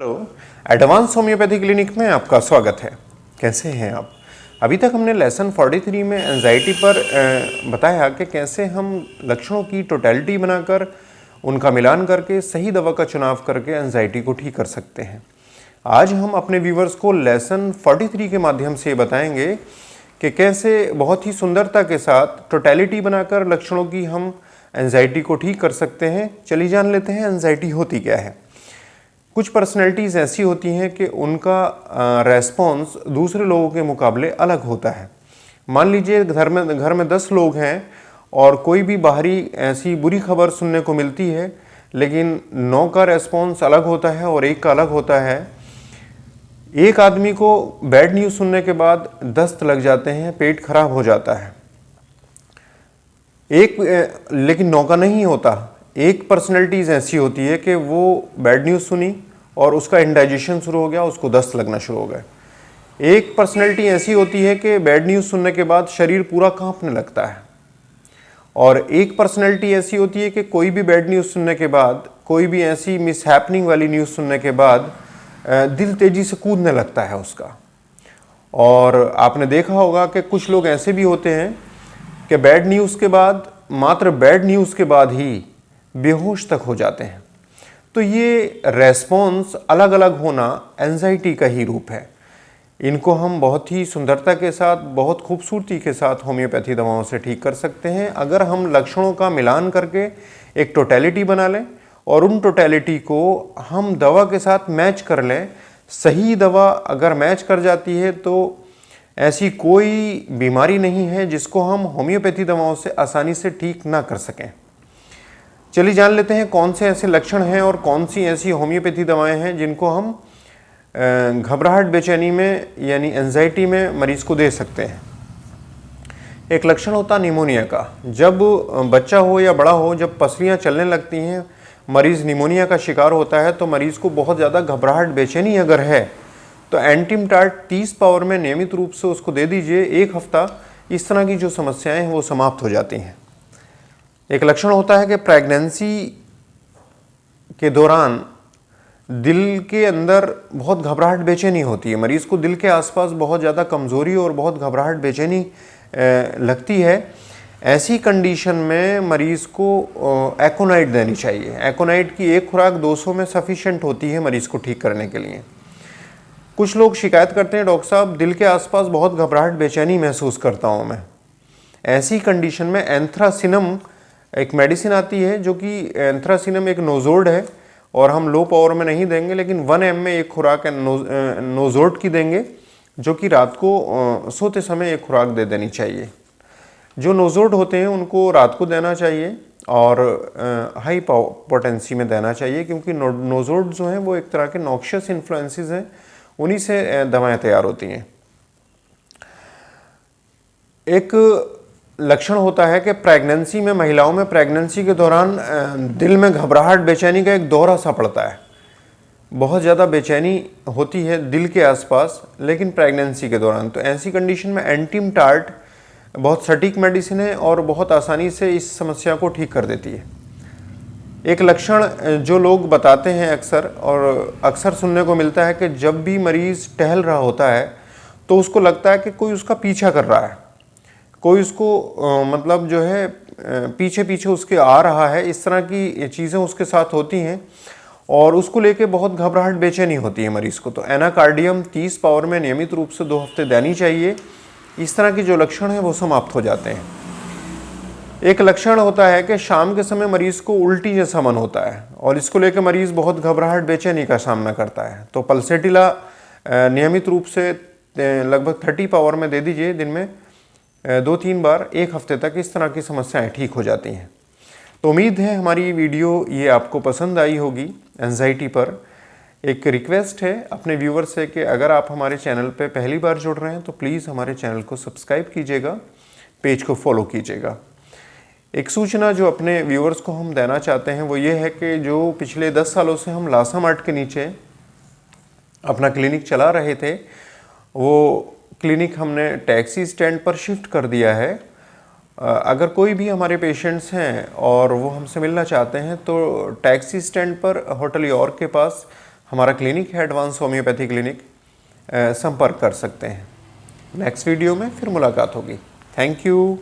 Hello, advance homeopathy clinic में आपका स्वागत है। कैसे हैं आप? अभी तक हमने लेसन 43 में एंजाइटी पर बताया कि कैसे हम लक्षणों की टोटलिटी बनाकर उनका मिलान करके सही दवा का चुनाव करके एंजाइटी को ठीक कर सकते हैं। आज हम अपने व्यूवर्स को लेसन 43 के माध्यम से बताएंगे कि कैसे बहुत ही सुंदरता के साथ टोटलिटी बनाकर लक्षणों की हम एंजाइटी को ठीक कर सकते हैं। चलिए जान लेते हैं एंजाइटी होती क्या है। कुछ पर्सनैलिटीज़ ऐसी होती हैं कि उनका रेस्पॉन्स दूसरे लोगों के मुकाबले अलग होता है। मान लीजिए घर में 10 लोग हैं और कोई भी बाहरी ऐसी बुरी खबर सुनने को मिलती है, लेकिन 9 का रेस्पॉन्स अलग होता है और 1 का अलग होता है। एक आदमी को बैड न्यूज़ सुनने के बाद दस्त लग जाते हैं, पेट खराब हो जाता है, लेकिन 9 का नहीं होता। एक पर्सनैलिटीज़ ऐसी होती है कि वो बैड न्यूज़ सुनी और उसका इंडाइजेशन शुरू हो गया, उसको दस्त लगना शुरू हो गया। एक पर्सनैलिटी ऐसी होती है कि बैड न्यूज़ सुनने के बाद शरीर पूरा कांपने लगता है, और एक पर्सनैलिटी ऐसी होती है कि कोई भी बैड न्यूज़ सुनने के बाद, कोई भी ऐसी मिसहैपनिंग वाली न्यूज़ सुनने के बाद दिल तेज़ी से कूदने लगता है उसका। और आपने देखा होगा कि कुछ लोग ऐसे भी होते हैं कि बैड न्यूज़ के बाद, मात्र बैड न्यूज़ के बाद ही बेहोश तक हो जाते हैं। तो ये रेस्पॉन्स अलग अलग होना एंजाइटी का ही रूप है। इनको हम बहुत ही सुंदरता के साथ, बहुत खूबसूरती के साथ होम्योपैथी दवाओं से ठीक कर सकते हैं, अगर हम लक्षणों का मिलान करके एक टोटलिटी बना लें और उन टोटलिटी को हम दवा के साथ मैच कर लें। सही दवा अगर मैच कर जाती है तो ऐसी कोई बीमारी नहीं है जिसको हम होम्योपैथी दवाओं से आसानी से ठीक ना कर सकें। चलिए जान लेते हैं कौन से ऐसे लक्षण हैं और कौन सी ऐसी होम्योपैथी दवाएं हैं जिनको हम घबराहट बेचैनी में यानी एंजाइटी में मरीज को दे सकते हैं। एक लक्षण होता है निमोनिया का। जब बच्चा हो या बड़ा हो, जब पसलियां चलने लगती हैं, मरीज़ निमोनिया का शिकार होता है, तो मरीज़ को बहुत ज़्यादा घबराहट बेचैनी अगर है तो एंटीमटार्ट 30 पावर में नियमित रूप से उसको दे दीजिए। 1 हफ्ता इस तरह की जो समस्याएं हैं वो समाप्त हो जाती हैं। एक लक्षण होता है कि प्रेगनेंसी के दौरान दिल के अंदर बहुत घबराहट बेचैनी होती है। मरीज़ को दिल के आसपास बहुत ज़्यादा कमज़ोरी और बहुत घबराहट बेचैनी लगती है। ऐसी कंडीशन में मरीज़ को एकोनाइट देनी चाहिए। एकोनाइट की एक खुराक 200 में सफिशेंट होती है मरीज़ को ठीक करने के लिए। कुछ लोग शिकायत करते हैं, डॉक्टर साहब दिल के आसपास बहुत घबराहट बेचैनी महसूस करता हूँ मैं। ऐसी कंडीशन में एंथ्रासिनम एक मेडिसिन आती है, जो कि एंथ्रासिनम एक नोजोड है, और हम लो पावर में नहीं देंगे, लेकिन 1 ml में एक खुराक नोजोड की देंगे, जो कि रात को सोते समय एक खुराक दे देनी चाहिए। जो नोजोड होते हैं उनको रात को देना चाहिए और हाई पोटेंसी में देना चाहिए, क्योंकि नोजोड जो हैं वो एक तरह के नॉक्शियस इन्फ्लुएंसेस हैं, उन्हीं से दवाएं तैयार होती हैं। एक लक्षण होता है कि प्रेगनेंसी में, महिलाओं में प्रेगनेंसी के दौरान दिल में घबराहट बेचैनी का एक दौरा सा पड़ता है। बहुत ज़्यादा बेचैनी होती है दिल के आसपास, लेकिन प्रेगनेंसी के दौरान। तो ऐसी कंडीशन में एंटीमटार्ट बहुत सटीक मेडिसिन है और बहुत आसानी से इस समस्या को ठीक कर देती है। एक लक्षण जो लोग बताते हैं अक्सर, और अक्सर सुनने को मिलता है कि जब भी मरीज़ टहल रहा होता है तो उसको लगता है कि कोई उसका पीछा कर रहा है, कोई उसको मतलब जो है पीछे पीछे उसके आ रहा है। इस तरह की चीज़ें उसके साथ होती हैं और उसको लेके बहुत घबराहट बेचैनी होती है मरीज़ को। तो एनाकार्डियम 30 पावर में नियमित रूप से 2 हफ्ते देनी चाहिए। इस तरह के जो लक्षण हैं वो समाप्त हो जाते हैं। एक लक्षण होता है कि शाम के समय मरीज़ को उल्टी जैसा मन होता है, और इसको लेकर मरीज़ बहुत घबराहट बेचैनी का सामना करता है। तो पल्सेटिला नियमित रूप से लगभग 30 पावर में दे दीजिए, दिन में 2-3 बार, 1 हफ्ते तक इस तरह की समस्याएं ठीक हो जाती हैं। तो उम्मीद है हमारी वीडियो ये आपको पसंद आई होगी एंजाइटी पर। एक रिक्वेस्ट है अपने व्यूवर से कि अगर आप हमारे चैनल पे पहली बार जुड़ रहे हैं तो प्लीज़ हमारे चैनल को सब्सक्राइब कीजिएगा, पेज को फॉलो कीजिएगा। एक सूचना जो अपने व्यूवर्स को हम देना चाहते हैं वो ये है कि जो पिछले 10 सालों से हम लासा मार्ट के नीचे अपना क्लिनिक चला रहे थे, वो क्लिनिक हमने टैक्सी स्टैंड पर शिफ्ट कर दिया है। अगर कोई भी हमारे पेशेंट्स हैं और वो हमसे मिलना चाहते हैं तो टैक्सी स्टैंड पर होटल यॉर्क के पास हमारा क्लिनिक है एडवांस होम्योपैथी क्लिनिक, संपर्क कर सकते हैं। नेक्स्ट वीडियो में फिर मुलाकात होगी। Thank you.